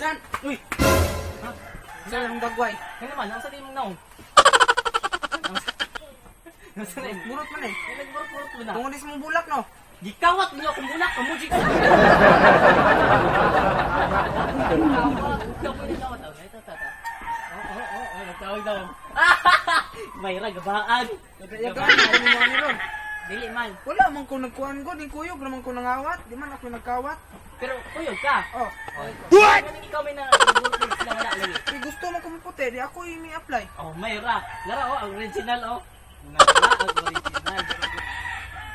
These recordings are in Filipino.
Jan! Uy! Ha? Saan ang dagway? Kaya naman, nasa din mong naong. Nasa na yun? Burot man eh. Ay, nagburot-burot mo na. Tungonis mong bulak no? Gikawat niyo akong bulak, kamuji ko. Nagtawag daw. Mayra, gabaan. Gabaan mo ni ron. Dili man. Wala man ko nagkuhan ko, di kuyog naman ko nangawat. Di man ako nagkawat. Pero kuyog ka. Oh. What? Ikaw may nagburot sila wala lagi. Gusto mo ko maputi, di ako ini-apply. Oh, Mayra. Lara, oh, ang original, oh. Mayra, ang original.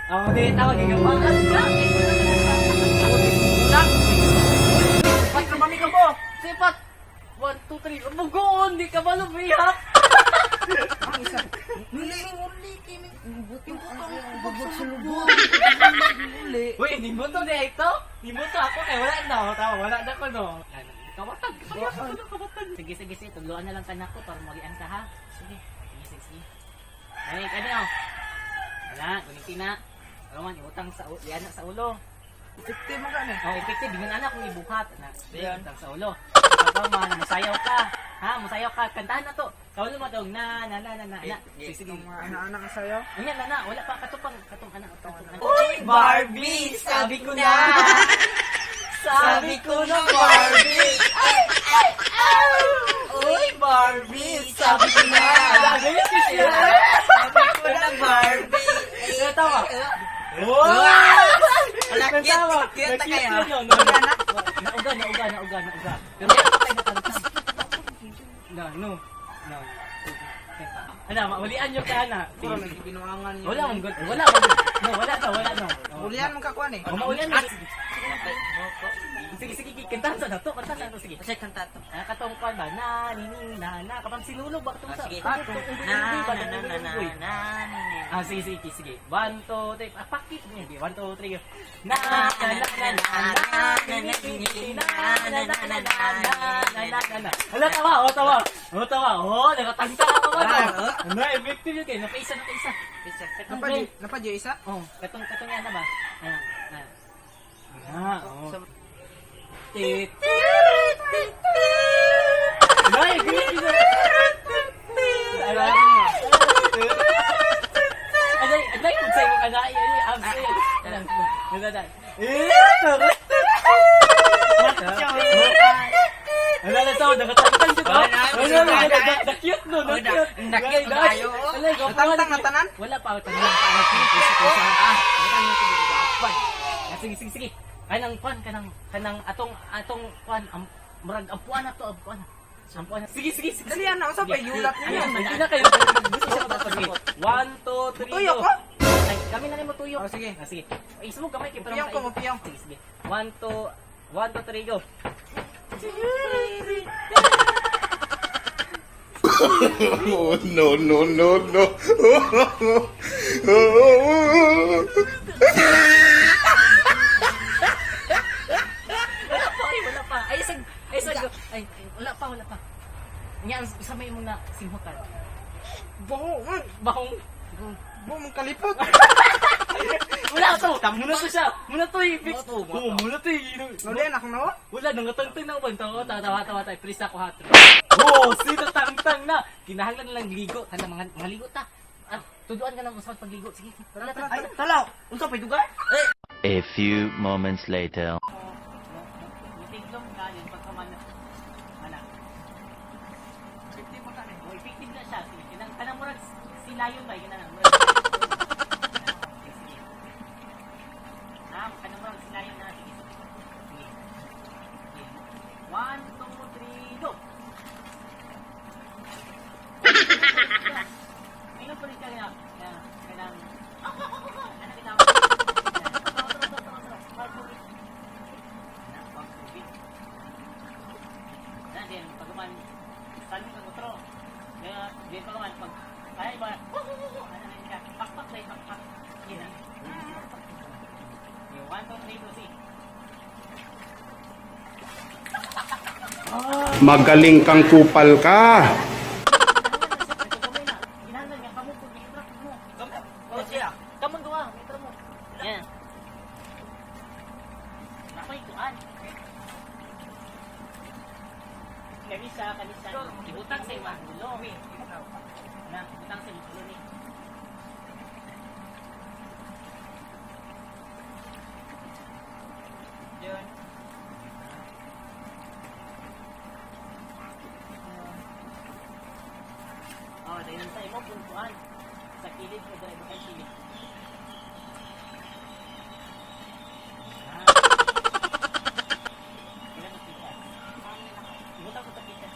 Oh, di tawag gagawaan ka. Bulak. Pat, mami ka mo. Sipat. 1, 2, 3. Umugoon, di ka malumihap. Ang isa. Uli, kimi. Buting ang bubog sa lubog. Uli. Uy, di mo to na ito. Di mo to ako kay wala na. Tawa, wala na ko no. Kawatan. Sige, sige. Tuluan na lang tanak ko para magian ka ha. Sige. Sige. Ay, ano? Wala, gunitin na. Roman, utang sa iyan sa ulo. Effective mo gani. Oh, effective din anak kung ibuhat na. Diyan utang sa ulo. Ikaw man, masayaw ka. Ha, masayaw ka. Kantahan na to. Sa ulo mo tong na. Sige. Mga anak-anak ang sayo. Ayan, na. Wala pa katong anak. Uy, Barbie! Sabi ko na! Sabi ko na, Barbie! Uy, Barbie! Sabi ko na! Sabi ko na, Barbie! Tawa. Wala, cute na kayo. Nauga. Pero kaya pa tayo natantang. No. Ano, maulian nyo ka na. Puro nagbinuangan niyo. Wala no. Ulian mo kakuan eh. Maulian mo. Sige, kantahan sa to. Sige. Kasi kanta to. Katong kwan ba? Na. Kapag sinulog ba katong sa? Sige. Sige. 1, 2, 3. Pakit mo yun. 1, 2, 3. Na. Hala, tawa. Nakatangka ako ba? Effective yun kayo. Nakaisa. Napadyo isa? Oh, katong yan na ba? Tit. Ay, gini. Aday, kung sa'yo mo kanay, abs eh. Wala na tao, nakatangtang dito. Cute no. Nakit tayo. Natangtang na tanan? Wala pa. Sige. Kanang atong kwan, murag ampuan na to, ampuan. Sige. Dali na, usap pa yulat niya. Hindi na kayo. 1, 2, 3. Tuyo ko? Ay, kami na rin mo tuyo. Oh, sige. Sige. Ismo kamay kay Mapiyong ko. Sige. 1, 2, 3, go. Oh, no. Wala pa. Ay, wala pa. Yan, samay mo na simhutan. Bahong. Buong mong kalipot. Wala to. Muna to siya. Muna to i-fix. Muna to Ulian ako na. Wala, nangatangtang na ko. Tawa tayo. Please ako hat. Sino tangtang na. Kinahanglan lang ligo. Tanda, mga ligo ta. Tuduan ka ng usapang pagligo. Sige. Tala, unsa pa dugar? A few moments later. Matiglong ka yung pagkamana. Effective na siya. Kanang murag silayon ba? Kanang murag silayon na. Sige. 1, 2, 3, go! Ngayon pa rin ka kaya. Kanang din pagman saling ng utro kaya di pa man pag ay ba ano na ka pakpak yun na yung 1, 2, 3 to see Magaling kang kupal ka. Inandan niya kamu po i-track mo kamu doa metro mo yan napay tuan Kanisa. Ibutang sa imong ulo. Na, ibutang sa imong ulo ni. Yun. Oh, dahil sa imo puntuan. Sa kilid mo dahil mo kay kilid. Ibutang ko sa kilid.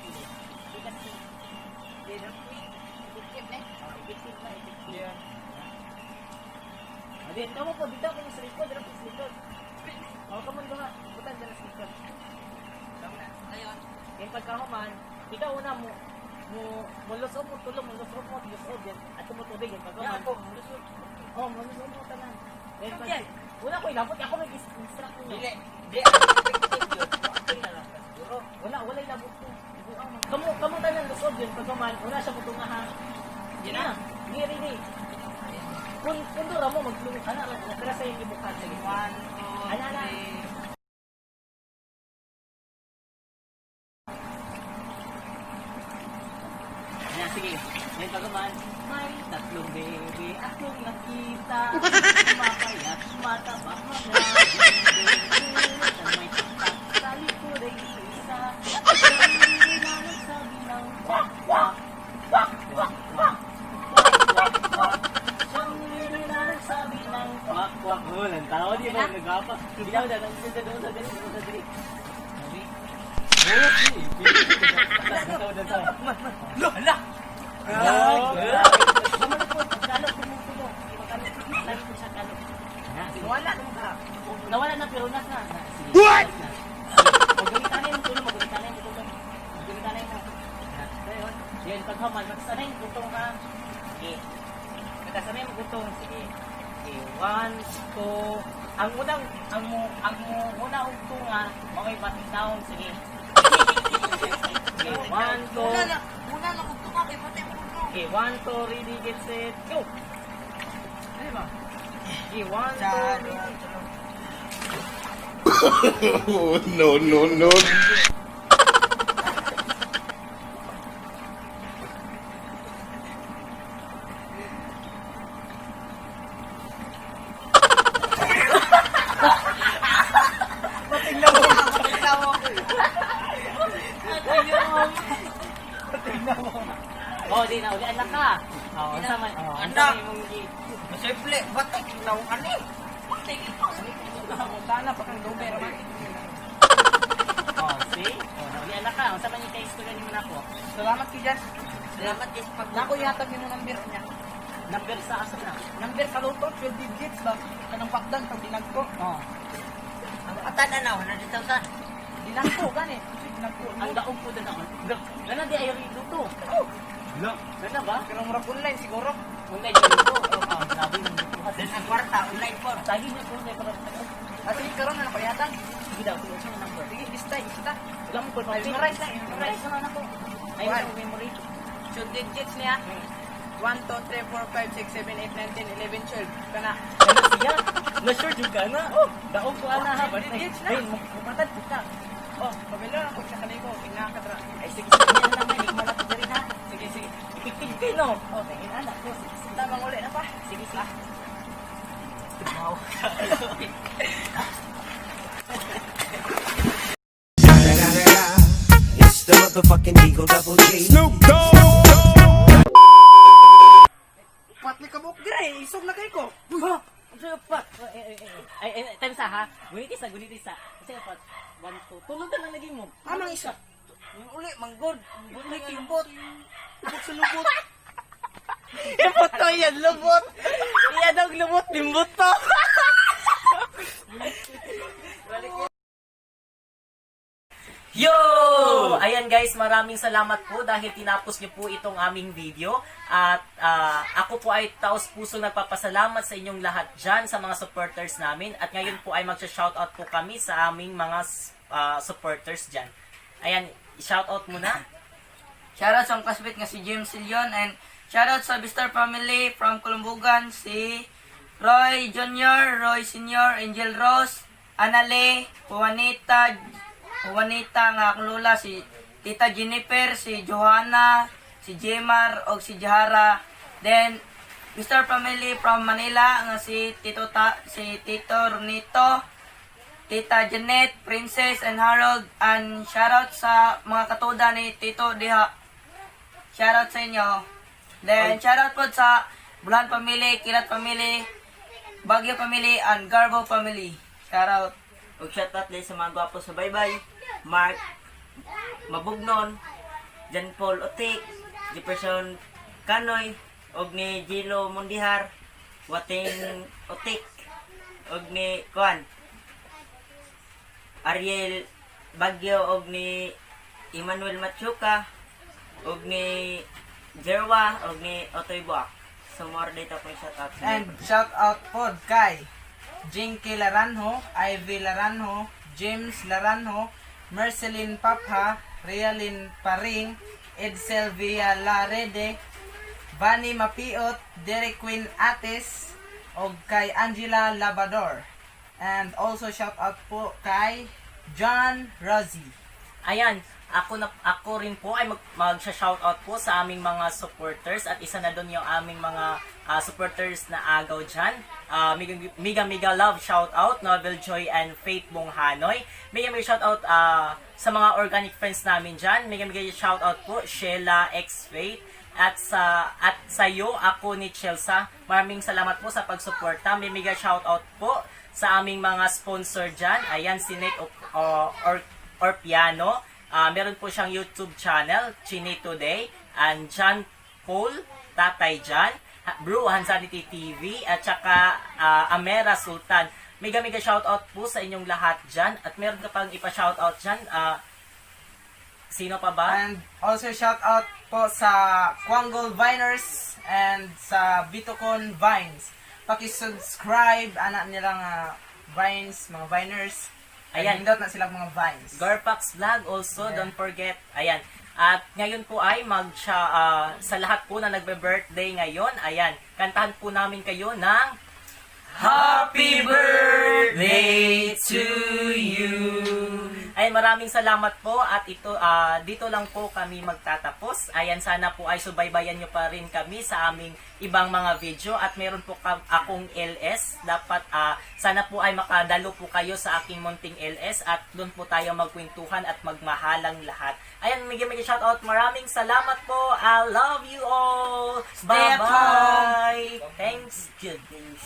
Kilid. Adin, kamu po dito kung sa likod, dito sa likod. Oh, kamu doon nga, butan dito sa likod. Ayun. Yung pagkahuman, ikaw una mo lusob mo tulong, lusob din. At tumutubig yung pagkahuman. Oh, lusob mo tanan. Then pag una ko ilabot, ako may instruct mo. Di wala ilabot ko. Kamu tanan lusob yun pagkahuman, una siya putunga ha. Di na. Di. Kung dura mo maglulong ka na, natira sa yung ibukan. Sige, 1, 2, 3. Ayan, sige. Ngayon pagaman, may tatlong bebe akong nakita. Mapayat, mataba, mga bebe. May tatak sa likod ay isa. Hindi na nagsabi ng wak, wak, wak, wak, wak, wak, wak. Sabi ng kwak-kwak. Oh, nantawa di ba? Nag-apa. Hindi ako na. Nandito doon sa dali. Sabi? Oh, hala! Naman po. Kalok, tumutulong. Kalok po sa kalok. Nawala na, pero nas na. What? Magamitan na yung tulong. Magamitan na yung yan, paghaman. Magsanay yung tutong ka. Okay. Nagkasanay mo gutong, sige. Okay, 1, 2. Ang una tunga, mga ibating taon, sige. Okay, 1, 2. Una lang kung tumak, ipatay mo ito. Okay, 1, 2, ready, get set, go! Ano ba? Okay, 1, 2, Oh, no. Oh, di na, ulian lang ka. Oh, sama. Oh, Anak. mong Simple, batik, naungan eh. Batik ito. Sana pa kang dober man. Oh, see? Oh, ulian lang ka. Oh, sama niyo kay istorya ni mo na ko. Salamat ki Jas. Salamat Jas. Pag nako yatag mo number niya. Number sa asa na. Number sa luto, 12 digits ba? Kanang pakdan pag dinagko. Oh. Ang atan na na dito sa dinagko gani. Dinagko. Ang daog po din ako. Gana di ay rito to. Oh. No. Gana ba? Pero mura online siguro. Online yung ito. Oh, sabi mo. Then ang kwarta online po. Tagi niyo po na para. Ati karon na napayatan. Sige daw, sige yung number. Sige, lista. Wala mo po pa. Memorize lang, memorize na ako. Ayun ang memory. 2 digits niya. 1, 2, 3, 4, 5, 6, 7, 8, 9, 10, 11, 12. Kana. Ano siya? Na-sure juga na. Oh, daog ko ana ha. Basta Digits na. ay mupatad ko ka. Oh, pabilo ako sa kaniko. Pinakatra. Ay sige, yan lang may hikmala ko diri ha. Sige. Ipipig no. Oh, tingin anak ko. Tamang uli na pa. Sige. Wow. It's the motherfucking Eagle Double G. Patli ka mo. Dire, isog na kay ko. Ha? Ang sarap pa. Ay, time sa ha. Gunit isa. Kasi dapat 1, 2. Tulog na lang lagi mo. Amang isa. Yung uli, manggod. Uli, lubot. Lubot sa lubot. Lubot to yan, lubot. Iyan ang lubot, limbot to. Yo! Ayan guys, maraming salamat po dahil tinapos niyo po itong aming video. At ako po ay taos-puso nagpapasalamat sa inyong lahat dyan, sa mga supporters namin. At ngayon po ay magsha-shoutout po kami sa aming mga supporters dyan. Ayan, shoutout muna. Shoutout sa classmate nga si James Leon and shoutout sa Bistar family from Columbugan si Roy Jr., Roy Sr., Angel Rose, Anale, Juanita nga akong lula si Tita Jennifer, si Johanna, si Jemar, o si Jahara. Then, Mr. Family from Manila, nga si Tito Ronito, Tita Janet, Princess, and Harold. And shoutout sa mga katuda ni Tito Diha. Shoutout sa inyo. Then, shoutout po sa Bulan Family, Kilat Family, Baguio Family, and Garbo Family. Shoutout. Og shoutout din sa mga gwapo sa Baybay, Mark Mabugnon, Jan Paul Otik, Jefferson Canoy, og ni Gilo Mundihar, Wating Otik, og ni Kuan Ariel Bagyo, og ni Emmanuel Machuca, og ni Jerwa, og ni Otoy Buak. So more data po yung shoutout. And shout out po kay Jinky Laranjo, Ivy Laranjo, James Laranjo, Marceline Papha, Realin Paring, Edsel Villarede, Vani Mapiot, Derek Quinn Ates, o kay Angela Labador. And also shout out po kay John Rosie. Ayan, ako rin po ay mag-shoutout po sa aming mga supporters at isa na doon yung aming mga supporters na agaw dyan. Mega love shoutout, Novel Joy and Faith Bonghanoy. Mega shoutout sa mga organic friends namin dyan. Mega shoutout po Sheila X Faith at sa iyo, ako ni Chelsea. Maraming salamat po sa pagsuporta. Mega shoutout po sa aming mga sponsor dyan. Ayan, si Nate Orpiano. Meron po siyang YouTube channel, Chini Today, and John Paul, Tatay John, Brew Hansanity TV, at saka Amera Sultan. Mega shoutout po sa inyong lahat dyan. At meron ka pang ipa-shoutout dyan. Sino pa ba? And also shout out po sa Quangle Viners and sa Bitocon Vines. Paki-subscribe, anak nilang Vines, mga Viners. Ayan. Hindot na silang mga Vines. Garpax Vlog also, Yeah. don't forget. Ayan. At ngayon po ay sa lahat po na nagbe-birthday ngayon, ayan, kantahan po namin kayo ng Happy birthday to you. Ayan, maraming salamat po at ito dito lang po kami magtatapos. Ayan, sana po ay subaybayan nyo pa rin kami sa aming ibang mga video at meron po akong LS. Dapat sana po ay makadalo po kayo sa aking munting LS at doon po tayo magkwentuhan at magmahalang lahat. Ayan, mega shoutout. Maraming salamat po. I love you all. Stay at home. Bye-bye. Thanks. Goodness.